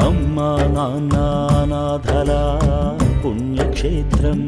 అమ్మా నాన్న అనాథల పుణ్యక్షేత్రం.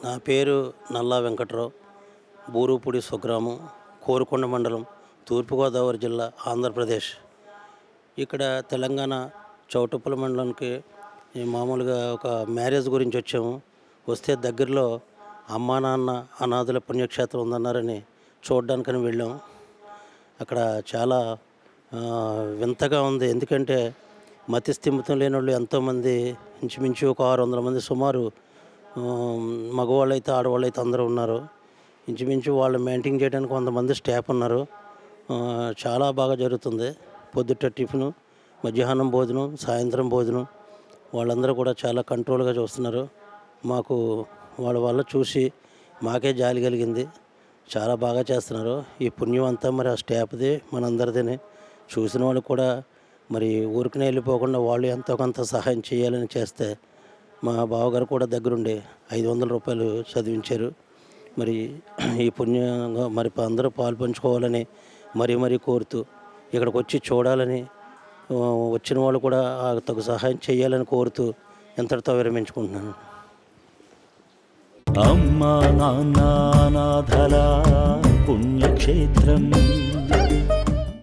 నా పేరు నల్లా వెంకట్రావు. బూరుపూడి స్వగ్రామం, కోరుకొండ మండలం, తూర్పుగోదావరి జిల్లా, ఆంధ్రప్రదేశ్. ఇక్కడ తెలంగాణ చౌటుప్పల మండలానికి మామూలుగా ఒక మ్యారేజ్ గురించి వచ్చాము. వస్తే దగ్గరలో అమ్మా నాన్న అనాథుల పుణ్యక్షేత్రం ఉందన్నారని చూడడానికని వెళ్ళాం. అక్కడ చాలా వింతగా ఉంది. ఎందుకంటే మతి స్థిమితం లేని వాళ్ళు ఎంతోమంది, ఇంచుమించు ఒక 600 మంది సుమారు, మగవాళ్ళు అయితే ఆడవాళ్ళు అయితే అందరూ ఉన్నారు. ఇంచుమించు వాళ్ళు మెయింటైన్ చేయడానికి 100 మంది స్టాఫ్ ఉన్నారు. చాలా బాగా జరుగుతుంది. పొద్దుట టిఫిను, మధ్యాహ్నం భోజనం, సాయంత్రం భోజనం, వాళ్ళందరూ కూడా చాలా కంట్రోల్గా చూస్తున్నారు. మాకు వాళ్ళ చూసి మాకే జాలి కలిగింది. చాలా బాగా చేస్తున్నారు. ఈ పుణ్యం అంతా మరి ఆ స్టాఫ్ది, మనందరిదని. చూసిన వాళ్ళు కూడా మరి ఊరికనే వెళ్ళిపోకుండా వాళ్ళు ఎంతో కొంత సహాయం చేయాలని చేస్తే మా బావగారు కూడా దగ్గరుండి 500 రూపాయలు చదివించారు. మరి ఈ పుణ్యంగా మరి అందరూ పాలు పంచుకోవాలని మరీ కోరుతూ, ఇక్కడికి వచ్చి చూడాలని వచ్చిన వాళ్ళు కూడా తగు సహాయం చేయాలని కోరుతూ ఎంతటితో విరమించుకుంటున్నాను. అమ్మా నాన్న అనాథల పుణ్యక్షేత్రం.